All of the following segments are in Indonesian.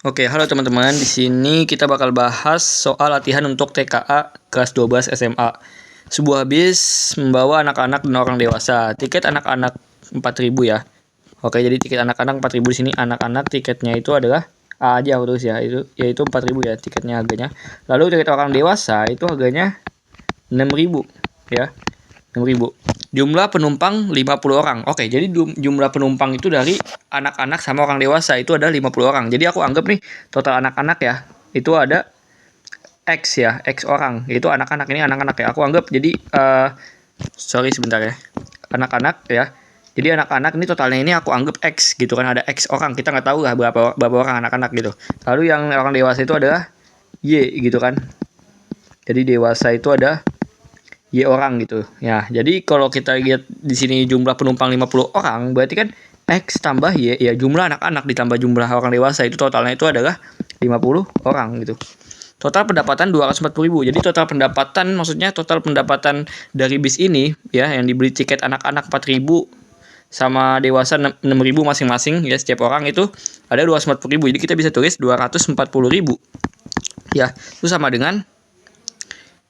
Oke, halo teman-teman. Di sini kita bakal bahas soal latihan untuk TKA kelas 12 SMA. Sebuah bis membawa anak-anak dan orang dewasa. Tiket anak-anak 4.000 ya. Oke, jadi tiket anak-anak 4.000 di sini. Anak-anak tiketnya itu adalah A aja aku tulis ya. Yaitu 4.000 ya tiketnya harganya. Lalu tiket orang dewasa itu harganya 6.000 ya. 6.000. Jumlah penumpang 50 orang. Oke, jadi jumlah penumpang itu dari anak-anak sama orang dewasa itu ada 50 orang. Jadi aku anggap nih total anak-anak ya, itu ada X ya, X orang. Itu anak-anak, ini anak-anak ya. Aku anggap jadi sorry sebentar ya. Anak-anak ya. Jadi anak-anak ini totalnya ini aku anggap X gitu kan, ada X orang. Kita nggak tahu lah berapa orang anak-anak gitu. Lalu yang orang dewasa itu adalah Y gitu kan. Jadi dewasa itu ada Y orang gitu. Ya, jadi kalau kita lihat di sini jumlah penumpang 50 orang, berarti kan X tambah Y, ya jumlah anak-anak ditambah jumlah orang dewasa itu totalnya itu adalah 50 orang gitu. Total pendapatan 240.000. Jadi total pendapatan maksudnya total pendapatan dari bis ini ya yang dibeli tiket anak-anak 4.000 sama dewasa 6.000 masing-masing ya setiap orang itu ada 240.000. Jadi kita bisa tulis 240.000. Ya, itu sama dengan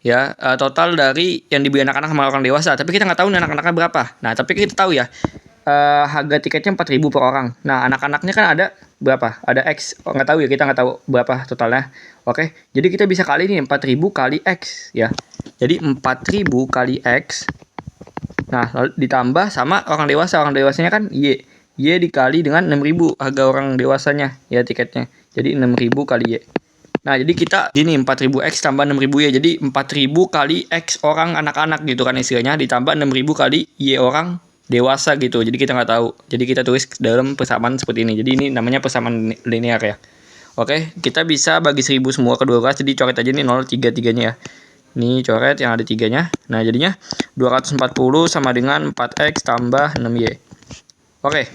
ya total dari yang dibeli anak-anak sama orang dewasa. Tapi kita nggak tahu nih anak-anaknya berapa. Nah, tapi kita tahu ya harga tiketnya 4.000 per orang. Nah, anak-anaknya kan ada berapa? Ada X. Oh, nggak tahu ya, kita nggak tahu berapa totalnya. Oke, jadi kita bisa kali ini 4.000 kali X ya. Jadi 4.000 kali X. Nah, lalu ditambah sama orang dewasa. Orang dewasanya kan Y. Y dikali dengan 6.000 harga orang dewasanya ya tiketnya. Jadi 6.000 kali Y. Nah, jadi kita gini 4.000 X tambah 6.000 Y. Jadi 4.000 kali X orang anak-anak gitu kan istilahnya, ditambah 6.000 kali Y orang dewasa gitu. Jadi kita nggak tahu. Jadi kita tulis dalam persamaan seperti ini. Jadi ini namanya persamaan linear ya. Oke, kita bisa bagi 1.000 semua kedua kelas. Jadi coret aja nih 0, 3, 3-nya ya. Ini coret yang ada 3-nya. Nah, jadinya 240 sama dengan 4X tambah 6Y. Oke.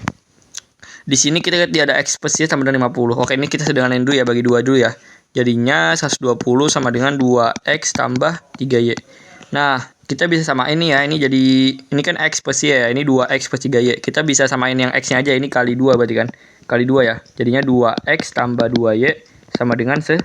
Di sini kita lihat dia ada X plus Y sama dengan 50. Oke, ini kita sederhanain dulu ya, bagi 2 dulu ya. Jadinya 120 sama dengan 2X tambah 3Y. Nah, kita bisa samain ini ya. Ini kan X plus Y ya. Ini 2X plus 3Y. Kita bisa samain yang X-nya aja. Ini kali 2 berarti kan. Kali 2 ya. Jadinya 2X tambah 2Y sama dengan 100.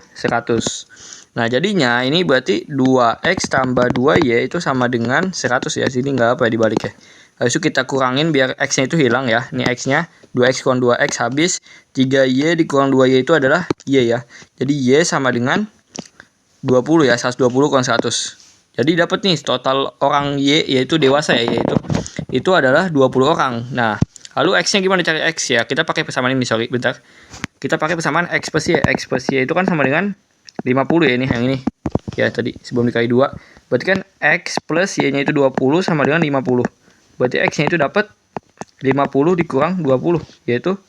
Nah, jadinya ini berarti 2X tambah 2Y itu sama dengan 100 ya. Sini nggak apa ya dibalik ya. Habis itu kita kurangin biar X-nya itu hilang ya. Ini X-nya 2X kurang 2X habis 3Y dikurang 2Y itu adalah Y ya. Jadi Y sama dengan 20 ya. 120 kurang 100. Jadi dapat nih total orang Y yaitu dewasa ya, yaitu itu adalah 20 orang. Nah, lalu X-nya gimana cari X ya? Kita pakai persamaan ini, sorry bentar. Kita pakai persamaan X plus Y. X plus Y itu kan sama dengan 50 ya, ini yang ini. Ya tadi sebelum dikali 2. Berarti kan X plus Y-nya itu 20 sama dengan 50. Berarti X-nya itu dapat 50 dikurang 20 yaitu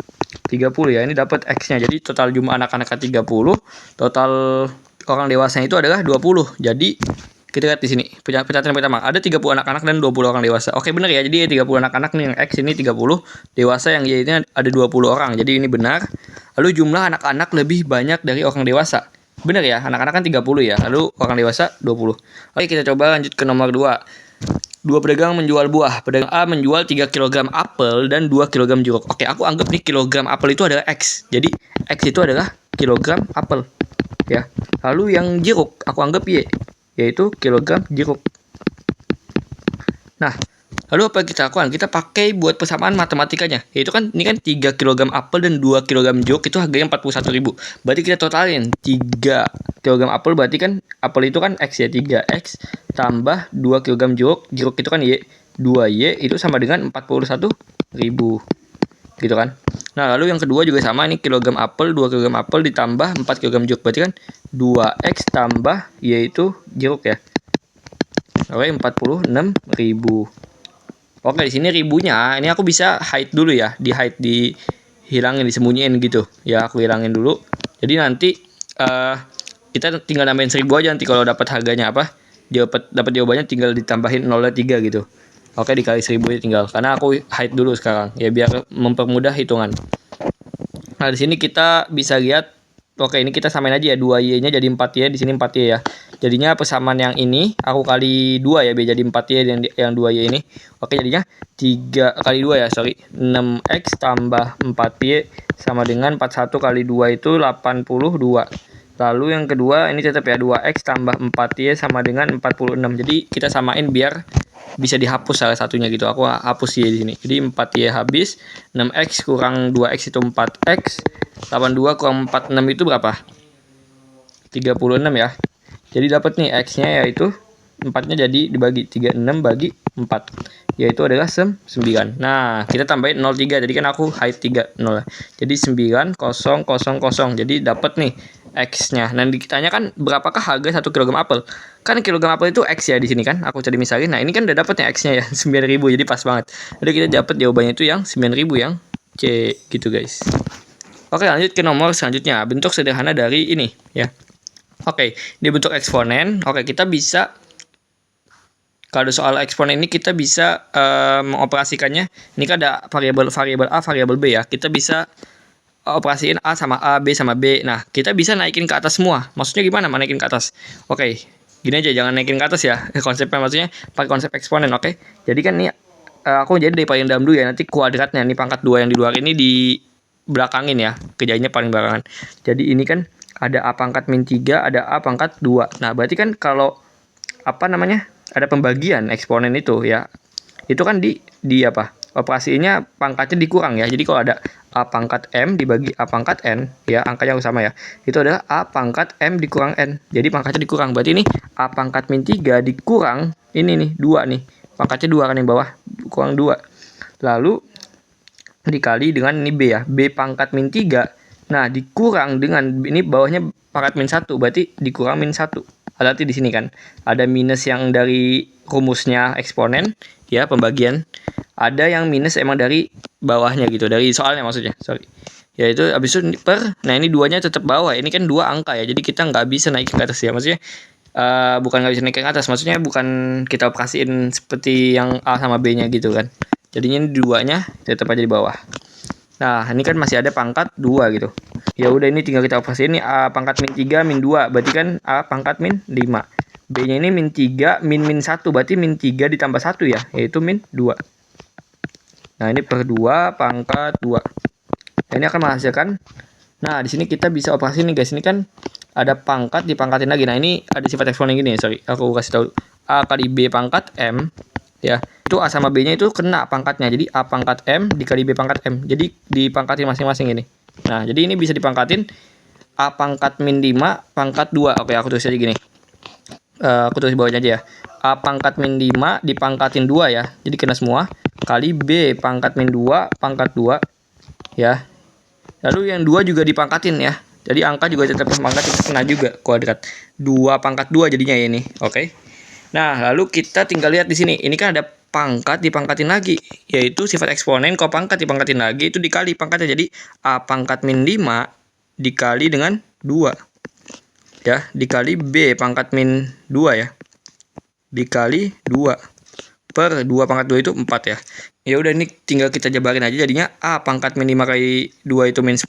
30 ya. Ini dapat X-nya. Jadi total jumlah anak-anaknya 30, total orang dewasanya itu adalah 20. Jadi kita lihat di sini. Pencatatan pertama, ada 30 anak-anak dan 20 orang dewasa. Oke, benar ya. Jadi 30 anak-anak nih yang X ini 30, dewasa yang Y ini ada 20 orang. Jadi ini benar. Lalu jumlah anak-anak lebih banyak dari orang dewasa. Benar ya, anak-anak kan 30 ya. Lalu orang dewasa 20. Oke, kita coba lanjut ke nomor 2. Dua pedagang menjual buah. Pedagang A menjual 3 kg apel dan 2 kg jeruk. Oke, aku anggap nih kilogram apel itu adalah X. Jadi X itu adalah kilogram apel. Ya. Lalu yang jeruk aku anggap Y, yaitu kilogram jeruk. Nah, lalu apa yang kita lakukan? Kita pakai buat persamaan matematikanya. Yaitu kan ini kan 3 kg apel dan 2 kg jeruk itu harganya 41.000. Berarti kita totalin 3 kg apel berarti kan apel itu kan X ya, 3X tambah 2 kg jeruk. Jeruk itu kan Y, 2Y itu sama dengan 41.000. Gitu kan. Nah, lalu yang kedua juga sama, ini kilogram apel, 2 kg apel ditambah 4 kg jeruk. Berarti kan 2X tambah Y itu jeruk ya. Oke, 46.000. Oke, di sini ribunya, ini aku bisa hide dulu ya, dihilangin, disembunyiin gitu. Ya, aku hilangin dulu. Jadi nanti kita tinggal nambahin 1.000 aja nanti kalau dapat harganya apa? Dapat jawabannya tinggal ditambahin 0,3 gitu. Oke, dikali 1.000 ya tinggal. Karena aku hide dulu sekarang ya biar mempermudah hitungan. Nah, di sini kita bisa lihat, oke, ini kita samain aja ya, 2Y-nya jadi 4Y, di sini 4Y ya. Jadinya persamaan yang ini aku kali 2 ya, B jadi 4Y yang 2Y ini. Oke, jadinya 3 kali 2 ya, sorry. 6X tambah 4Y sama dengan 41 kali 2 itu 82. Lalu yang kedua ini tetap ya, 2X tambah 4Y sama dengan 46. Jadi kita samain biar bisa dihapus salah satunya gitu. Aku hapus Y di sini. Jadi 4Y habis, 6X kurang 2X itu 4X. 82 kurang 46 itu berapa? 36 ya. Jadi dapat nih X-nya yaitu 4-nya jadi dibagi 36 bagi 4. Yaitu adalah 9. Nah, kita tambahin 03. Jadi kan aku hide 3 0. Jadi 9 0 0 0. Jadi dapat nih X-nya. Nah, ditanya kan berapakah harga 1 kg apel? Kan kilogram apel itu X ya di sini kan. Aku cari misalin. Nah, ini kan udah dapat nih X-nya ya 9.000. Jadi pas banget. Jadi kita dapat jawabannya itu yang 9.000 yang C gitu guys. Oke, lanjut ke nomor selanjutnya. Bentuk sederhana dari ini ya. Oke, di bentuk eksponen. Oke, kita bisa, kalau soal eksponen ini kita bisa mengoperasikannya. Ini kan ada variabel A, variabel B ya. Kita bisa operasiin A sama A, B sama B. Nah, kita bisa naikin ke atas semua. Maksudnya gimana naikin ke atas? Oke, gini aja, jangan naikin ke atas ya. Konsepnya maksudnya pakai konsep eksponen, oke? Jadi kan nih, aku jadi dari paling dalam dulu ya. Nanti kuadratnya, nih pangkat 2 yang di luar ini di belakangin ya. Kerjanya paling belakangan. Jadi ini kan ada A pangkat min 3, ada A pangkat 2. Nah, berarti kan kalau ada pembagian eksponen itu ya. Itu kan di apa? Operasinya pangkatnya dikurang ya. Jadi kalau ada A pangkat M dibagi A pangkat N ya, angkanya sama ya. Itu adalah A pangkat M dikurang N. Jadi pangkatnya dikurang. Berarti ini A pangkat min 3 dikurang ini nih 2 nih. Pangkatnya 2 kan yang bawah, kurang 2. Lalu dikali dengan ini B ya. B pangkat min 3. Nah, dikurang dengan ini bawahnya pangkat min 1, berarti dikurang min 1. Berarti di sini kan ada minus yang dari rumusnya eksponen, ya pembagian. Ada yang minus emang dari bawahnya gitu, dari soalnya maksudnya, sorry. Yaitu habis itu nah ini duanya tetap bawah, ini kan 2 angka ya, jadi kita nggak bisa naik ke atas ya, maksudnya bukan nggak bisa naik ke atas, maksudnya bukan kita operasiin seperti yang A sama B-nya gitu kan. Jadinya ini duanya tetap aja di bawah. Nah, ini kan masih ada pangkat 2 gitu. Ya udah, ini tinggal kita operasiin. Ini A pangkat min 3 min 2, berarti kan A pangkat min 5. B-nya ini min 3 min 1, berarti min 3 ditambah 1 ya, yaitu min 2. Nah, ini per 2 pangkat 2. Nah, ini akan menghasilkan. Nah, di sini kita bisa operasi nih guys. Ini kan ada pangkat dipangkatin lagi. Nah, ini ada sifat eksponen gini, sorry. Aku kasih tahu. A kali B pangkat M ya. Itu A sama B-nya itu kena pangkatnya. Jadi A pangkat M dikali B pangkat M. Jadi dipangkatin masing-masing ini. Nah, jadi ini bisa dipangkatin A pangkat min 5 pangkat 2. Oke, aku tulis aja gini. Aku tulis bawahnya aja ya. A pangkat min 5 dipangkatin 2 ya. Jadi kena semua. Kali B pangkat min 2 pangkat 2 ya. Lalu yang 2 juga dipangkatin ya. Jadi angka juga tetap pangkat kena juga kuadrat. 2 pangkat 2 jadinya ya ini. Oke. Nah, lalu kita tinggal lihat di sini. Ini kan ada pangkat dipangkatin lagi, yaitu sifat eksponen. Kalau pangkat dipangkatin lagi itu dikali pangkatnya. Jadi A pangkat min 5 dikali dengan 2. Ya, dikali B pangkat min 2 ya. Dikali 2 per 2 pangkat 2 itu 4 ya. Ya udah, ini tinggal kita jabarin aja, jadinya A pangkat min 5 kali 2 itu min 10,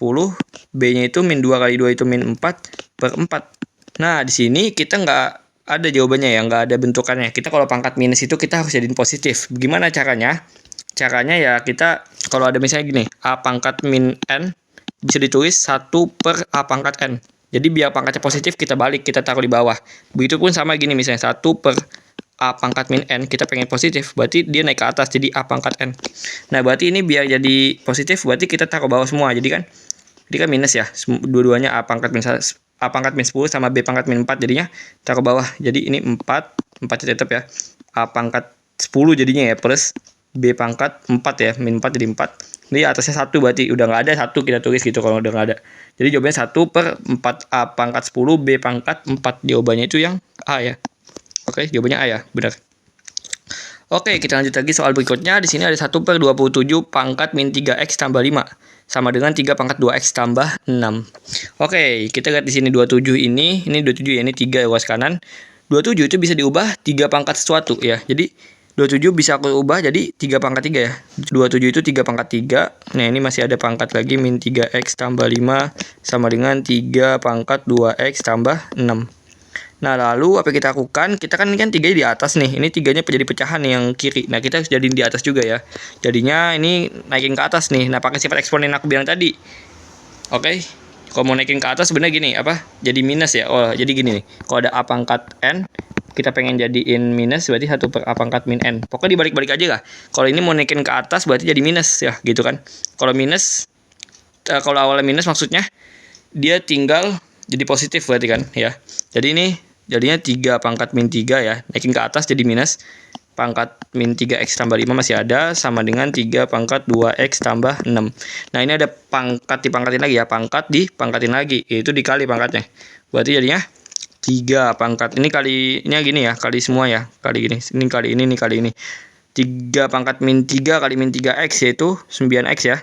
B-nya itu min 2 kali 2 itu min 4 per 4. Nah, di sini kita nggak ada jawabannya ya, nggak ada bentukannya. Kita kalau pangkat minus itu kita harus jadiin positif. Gimana caranya? Caranya ya kita kalau ada misalnya gini, A pangkat min N bisa ditulis 1 per A pangkat N. Jadi biar pangkatnya positif kita balik, kita taruh di bawah. Begitupun sama gini misalnya 1 per A pangkat min N, kita pengen positif, berarti dia naik ke atas jadi A pangkat N. Nah, berarti ini biar jadi positif berarti kita taruh bawah semua. Jadi kan minus ya. Dua-duanya A pangkat min 10 sama B pangkat min 4 jadinya taruh bawah. Jadi ini 4 tetap ya. A pangkat 10 jadinya ya plus B pangkat 4 ya. Min 4 jadi 4. Ini atasnya 1 berarti udah nggak ada 1 kita tulis gitu kalau udah nggak ada. Jadi jawabannya 1 per 4 A pangkat 10 B pangkat 4. Jawabannya itu yang A ya. Oke, jawabannya A ya, benar. Oke, kita lanjut lagi soal berikutnya. Di sini ada 1 per 27 pangkat min 3x tambah 5. Sama dengan 3 pangkat 2x tambah 6. Oke, kita lihat di sini 27 ini 27 ya, ini 3 ruas kanan. 27 itu bisa diubah 3 pangkat sesuatu ya. Jadi 27 bisa aku ubah jadi 3 pangkat 3 ya. 27 itu 3 pangkat 3. Nah, ini masih ada pangkat lagi min 3x tambah 5 sama dengan 3 pangkat 2x tambah 6. Nah, lalu apa kita lakukan? Kita kan ini kan 3 di atas nih. Ini 3-nya jadi pecahan nih yang kiri. Nah, kita harus jadiin di atas juga ya. Jadinya ini naikin ke atas nih. Nah, pakai sifat eksponen aku bilang tadi. Oke. Kalau mau naikin ke atas sebenarnya gini, apa? Jadi minus ya. Oh, jadi gini nih. Kalau ada A pangkat N, kita pengen jadiin minus berarti 1 per A pangkat min N. Pokoknya dibalik-balik aja lah. Kalau ini mau naikin ke atas berarti jadi minus ya, gitu kan. Kalau minus, kalau awalnya minus maksudnya dia tinggal jadi positif berarti kan ya. Jadi ini jadinya 3 pangkat min 3 ya. Naikin ke atas jadi minus. Pangkat min 3x tambah 5 masih ada. Sama dengan 3 pangkat 2x tambah 6. Nah ini ada pangkat dipangkatin lagi ya. Pangkat dipangkatin lagi. Itu dikali pangkatnya. Berarti jadinya 3 pangkat. Ini kalinya gini ya. Kali semua ya. Kali gini. Ini kali ini, ini kali ini. 3 pangkat min 3 kali min 3x yaitu 9x ya.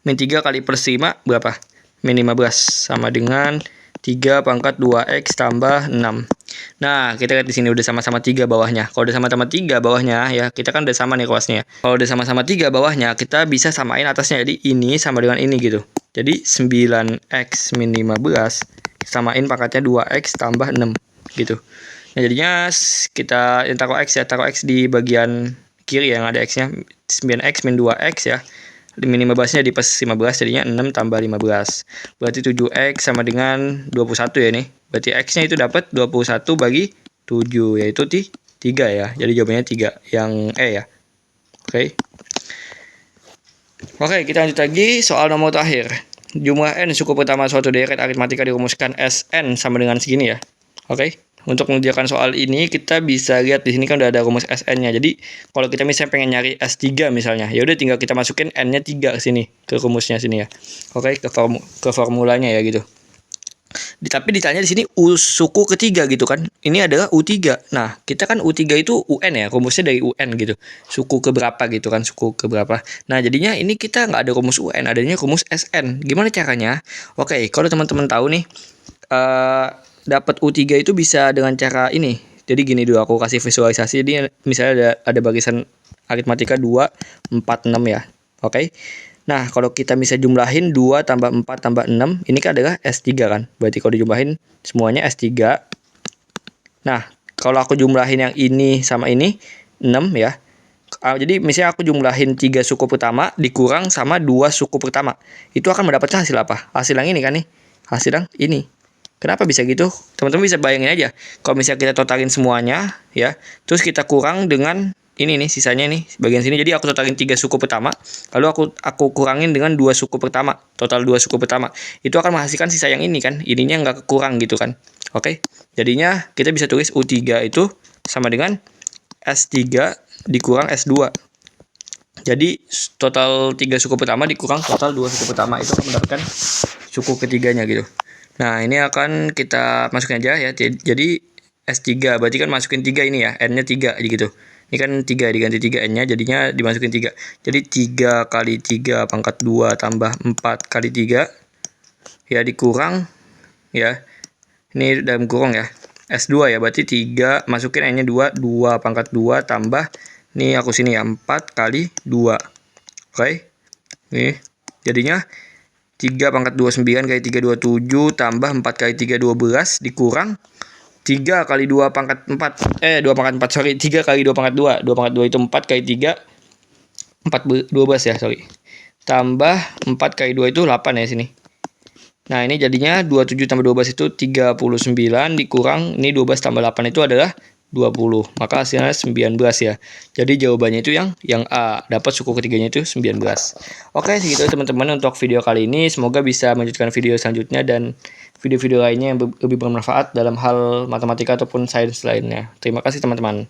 Min 3 kali per 5 berapa? Min 15 sama dengan 3 pangkat 2x tambah 6. Nah, kita lihat di sini udah sama-sama 3 bawahnya. Kalau udah sama-sama 3 bawahnya ya, kita kan udah sama nih kelasnya. Kalau udah sama-sama 3 bawahnya, kita bisa samain atasnya. Jadi ini sama dengan ini gitu. Jadi 9x min 15 samain pangkatnya 2x tambah 6 gitu. Nah, jadinya kita taruh x ya, taruh x di bagian kiri yang ada x-nya. 9x min 2x ya. Min 15-nya di plus 15 jadinya 6 tambah 15. Berarti 7x sama dengan 21 ya nih. Berarti x-nya itu dapat 21 bagi 7 yaitu 3 ya. Jadi jawabannya 3 yang E ya. Oke. Oke, kita lanjut lagi soal nomor terakhir. Jumlah n suku pertama suatu deret aritmatika dirumuskan Sn sama dengan segini ya. Oke. Untuk mengerjakan soal ini kita bisa lihat di sini kan udah ada rumus Sn-nya. Jadi kalau kita misalnya pengen nyari S3 misalnya, ya udah tinggal kita masukin n-nya 3 ke sini, ke rumusnya sini ya. Oke, ke formulanya ya gitu. Tapi ditanya di sini U suku ketiga gitu kan. Ini adalah U3. Nah, kita kan U3 itu UN ya, rumusnya dari UN gitu. Suku keberapa gitu kan, suku keberapa. Nah, jadinya ini kita nggak ada rumus UN, adanya rumus SN. Gimana caranya? Oke, kalau teman-teman tahu nih, dapat U3 itu bisa dengan cara ini. Jadi gini dulu aku kasih visualisasi. Jadi misalnya ada barisan aritmatika 2, 4, 6 ya. Oke. Nah, kalau kita bisa jumlahin 2 tambah 4 tambah 6, ini kan adalah S3 kan. Berarti kalau dijumlahin semuanya S3. Nah, kalau aku jumlahin yang ini sama ini 6 ya. Jadi misalnya aku jumlahin 3 suku pertama dikurang sama 2 suku pertama. Itu akan mendapatkan hasil apa? Hasil yang ini kan nih. Hasil yang ini. Kenapa bisa gitu? Teman-teman bisa bayangin aja. Kalau misalnya kita totalin semuanya, ya, terus kita kurang dengan ini nih, sisanya nih, bagian sini. Jadi aku totalin 3 suku pertama, lalu aku kurangin dengan 2 suku pertama, total 2 suku pertama. Itu akan menghasilkan sisa yang ini kan, ininya nggak kurang gitu kan. Oke, jadinya kita bisa tulis U3 itu sama dengan S3 dikurang S2. Jadi total 3 suku pertama dikurang total 2 suku pertama, itu akan mendapatkan suku ketiganya gitu. Nah, ini akan kita masukin aja ya. Jadi S3 berarti kan masukin 3 ini ya, N-nya 3 gitu. Ini kan 3 diganti 3 N-nya jadinya dimasukin 3. Jadi 3 kali 3 pangkat 2 tambah 4 kali 3 ya dikurang ya. Ini dalam kurung ya. S2 ya, berarti 3 masukin N-nya 2, 2 pangkat 2 tambah ini aku sini ya 4 kali 2. Oke. Nih, jadinya 3 pangkat 29 kali 3 27 tambah 4 kali 3 12 dikurang 3 kali 2 pangkat 4 2 pangkat 4 sorry 3 kali 2 pangkat 2 2 pangkat 2 itu 4 kali 3 4 12 ya sorry tambah 4 kali 2 itu 8 ya sini. Nah ini jadinya 27 tambah 12 itu 39 dikurang ini 12 tambah 8 itu adalah 20. Maka hasilnya 19 ya. Jadi jawabannya itu yang A. Dapat suku ketiganya itu 19. Oke, segitu teman-teman untuk video kali ini. Semoga bisa melanjutkan video selanjutnya dan video-video lainnya yang lebih bermanfaat dalam hal matematika ataupun sains lainnya. Terima kasih teman-teman.